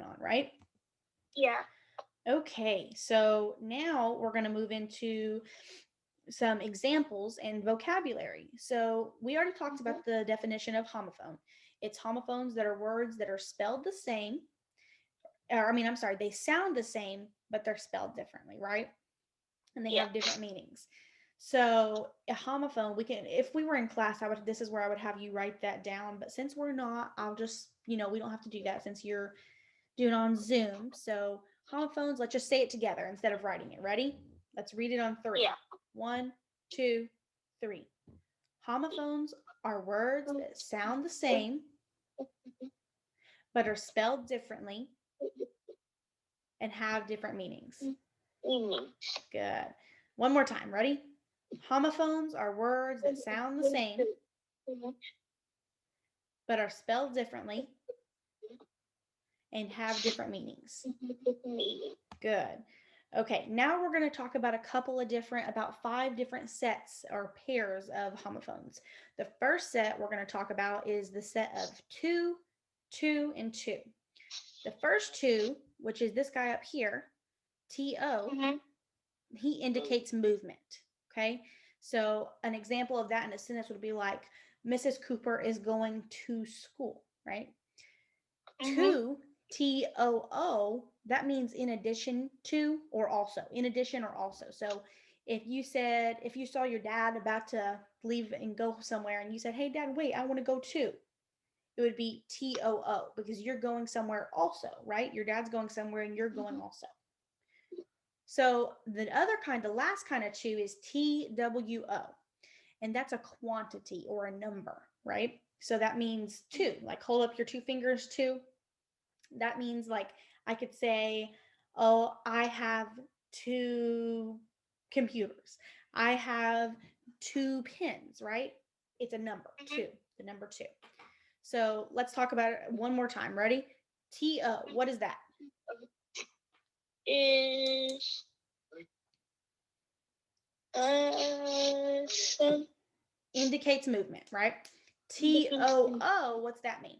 on, right? Yeah. Okay, so now we're going to move into some examples and vocabulary. So we already talked Mm-hmm. about the definition of homophone. It's homophones that are words that are spelled the same, or I'm sorry, they sound the same, but they're spelled differently, right? And they Yeah. have different meanings. So a homophone, we can, if we were in class, I would, this is where I would have you write that down. But since we're not, I'll just, we don't have to do that since you're doing it on Zoom. So homophones, let's just say it together instead of writing it. Ready? Let's read it on three. Yeah. One, two, three. Homophones are words that sound the same but are spelled differently and have different meanings. Mm-hmm. Good. One more time. Ready? Homophones are words that sound the same but are spelled differently and have different meanings. Good. Okay, now we're going to talk about about 5 different sets or pairs of homophones. The first set we're going to talk about is the set of two, two, and two. The first two, which is this guy up here, TO, Mm-hmm. he indicates movement. Okay, so an example of that in a sentence would be like, Mrs. Cooper is going to school, right? Mm-hmm. To, TOO, that means in addition to or also. In addition or also. So if you saw your dad about to leave and go somewhere and you said, hey, Dad, wait, I want to go too. It would be TOO because you're going somewhere also, right? Your dad's going somewhere and you're going also. So the other kind, the last kind of two is TWO, and that's a quantity or a number, right? So that means two, like hold up your 2 fingers, two. That means like I could say, oh, I have 2 computers. I have 2 pens, right? It's a number, Mm-hmm. two, the number two. So let's talk about it one more time. Ready? TO, what is that? Is some Indicates movement, right? TOO, what's that mean?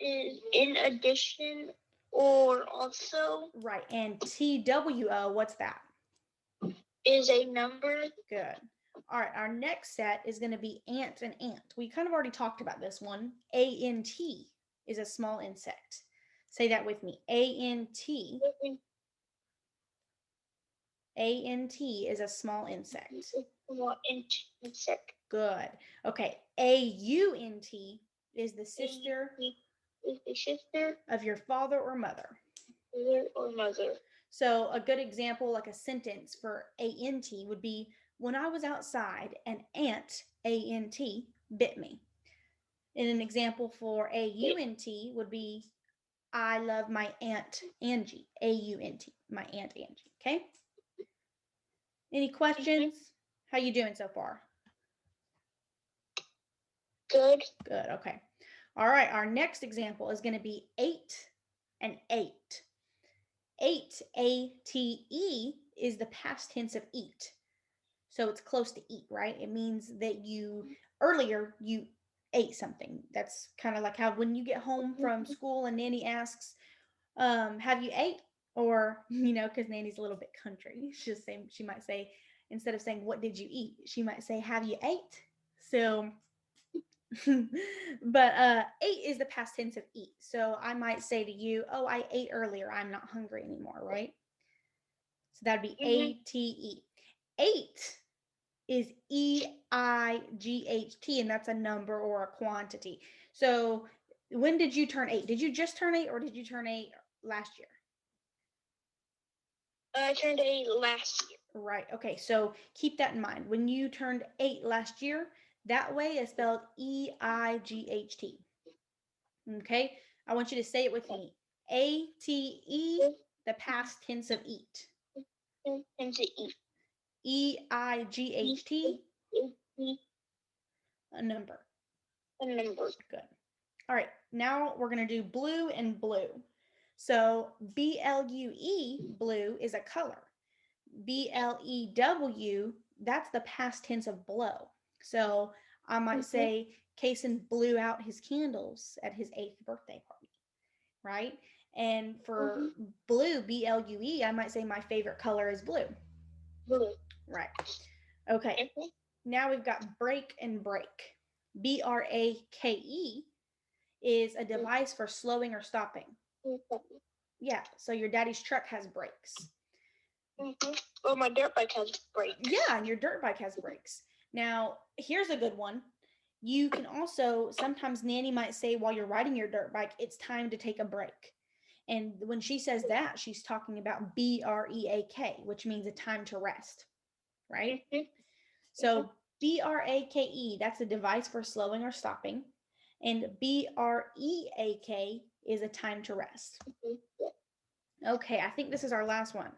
is in addition or also Right. And TWO, what's that? is a number. Good. All right. Our next set is going to be ant and ant. We kind of already talked about this one. ANT is a small insect. Say that with me. ANT. ANT is a small insect. Insect. Good. Okay. AUNT is the sister Is the sister, of your father or mother. father, or mother. So, a good example, like a sentence for ANT, would be when I was outside, an ant, ANT, bit me. And an example for AUNT would be I love my Aunt Angie, AUNT, my Aunt Angie. Okay? Any Mm-hmm. questions? How you doing so far? Good. Good. Okay. All right. Our next example is going to be 8 and 8. 8, ATE, is the past tense of eat. So it's close to eat, right? It means that earlier you ate something. That's kind of like how when you get home from school and Nanny asks, have you ate? Or, because Nanny's a little bit country. She might say, instead of saying, what did you eat? She might say, have you ate? So, but ate is the past tense of eat. So I might say to you, oh, I ate earlier. I'm not hungry anymore, right? So that'd be Mm-hmm. ATE. Eight is EIGHT, and that's a number or a quantity. So when did you turn 8? Did you just turn 8 or did you turn 8 last year? I turned 8 last year. Right. Okay. So keep that in mind. When you turned 8 last year, that way is spelled EIGHT. Okay. I want you to say it with me. ATE, the past tense of eat. And to eat. EIGHT, a number. A number. Good. All right, now we're going to do blue and blue. So BLUE, blue, is a color. BLEW, that's the past tense of blow. So I might Mm-hmm. say Kason blew out his candles at his 8th birthday party, right? And for Mm-hmm. blue, BLUE, I might say my favorite color is blue. Blue. Right. Okay. Mm-hmm. Now we've got brake and brake. BRAKE is a device for slowing or stopping. Mm-hmm. Yeah, so your daddy's truck has brakes. Mm-hmm. Well, my dirt bike has Yeah, brakes. and your dirt bike has brakes. Now, here's a good one. You can also, sometimes Nanny might say while you're riding your dirt bike, it's time to take a break. And when she says that, she's talking about BREAK, which means a time to rest, right? Mm-hmm. Mm-hmm. So BRAKE, that's a device for slowing or stopping. And BREAK is a time to rest. Mm-hmm. Okay, I think this is our last one.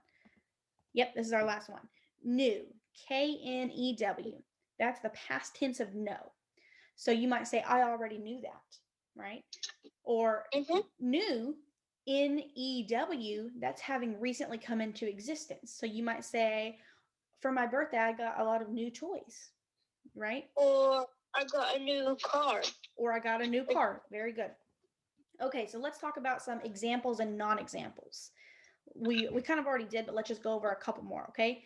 Yep, this is our last one. New, KNEW. That's the past tense of no. So you might say, I already knew that, right? Or Mm-hmm. new, NEW, that's having recently come into existence. So you might say, for my birthday, I got a lot of new toys, right? Or I got a new car. Or I got a new car. Very good. Okay, so let's talk about some examples and non-examples. We kind of already did, but let's just go over a couple more, okay?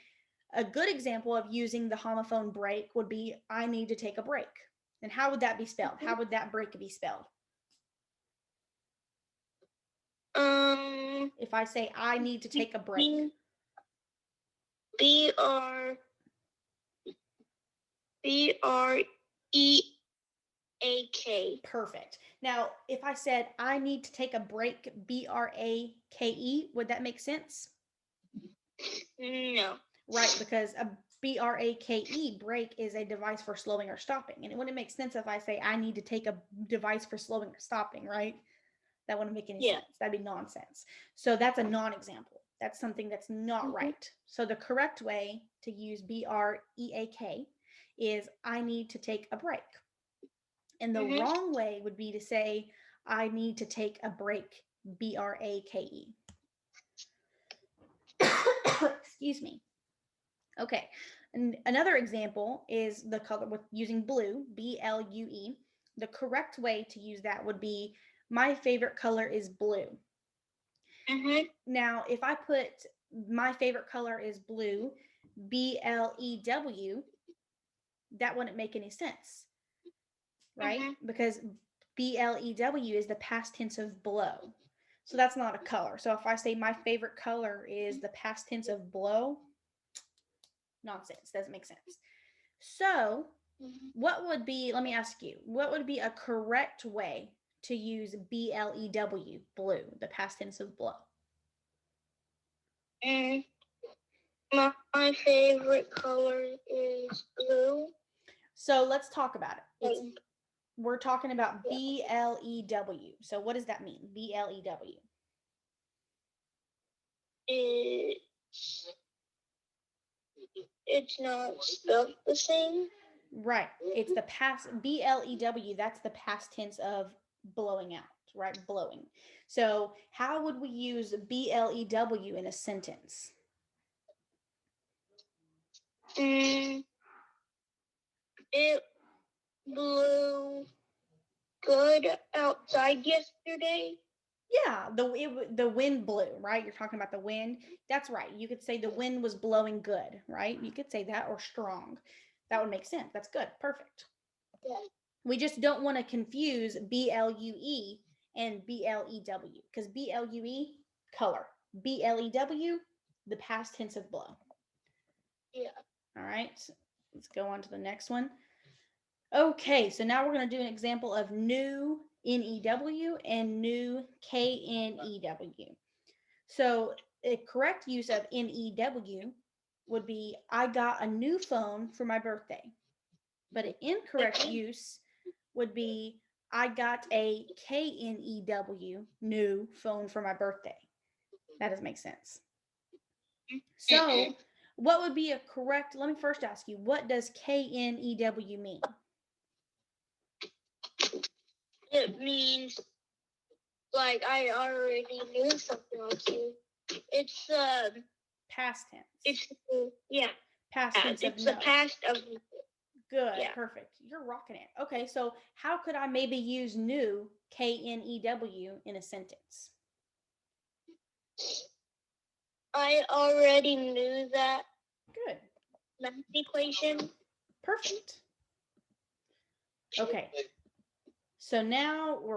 A good example of using the homophone break would be I need to take a break. And how would that be spelled? Mm-hmm. How would that break be spelled? Um. If I say I need to take a break. BREAK. Perfect. Now, if I said I need to take a break, BRAKE, would that make sense? No. Right, because a BRAKE break is a device for slowing or stopping. And it wouldn't make sense if I say I need to take a device for slowing or stopping, right? That wouldn't make any Yeah. sense. That'd be nonsense. So that's a non-example. That's something that's not Mm-hmm. right. So the correct way to use BREAK is I need to take a break. And the Mm-hmm. wrong way would be to say I need to take a break, BRAKE. Excuse me. Okay. And another example is the color with using blue, BLUE. The correct way to use that would be my favorite color is blue. Mm-hmm. Now, if I put my favorite color is blue, BLEW, that wouldn't make any sense, right? Mm-hmm. Because BLEW is the past tense of blow. So that's not a color. So if I say my favorite color is the past tense of blow, nonsense, doesn't make sense. So, what would be, let me ask you, what would be a correct way to use BLEW, blue, the past tense of blow? Mm. My favorite color is blue. So let's talk about it. We're talking about Yeah. BLEW. So what does that mean? BLEW. It's it's not spelled the same. Right. It's the past BLEW, that's the past tense of blowing out, right? Blowing. So how would we use BLEW in a sentence? Mm, it blew good outside yesterday. Yeah, the wind blew, right? You're talking about the wind. That's right. You could say the wind was blowing good, right? You could say that or strong. That would make sense. That's good. Perfect. Yeah. We just don't want to confuse BLUE and BLEW because BLUE, color. BLEW, the past tense of blow. Yeah. All right, let's go on to the next one. Okay, so now we're going to do an example of new NEW and new KNEW. So a correct use of NEW would be I got a new phone for my birthday. But an incorrect use would be I got a KNEW, new phone for my birthday. That doesn't make sense. So, what would be a correct? Let me first ask you, what does KNEW mean? It means like I already knew something like you. It's Past tense. it's yeah. Past tense of It's no. the past of Good, yeah. perfect. You're rocking it. Okay, so how could I maybe use new KNEW in a sentence? I already knew that Good. math equation. Perfect. Okay. So now we're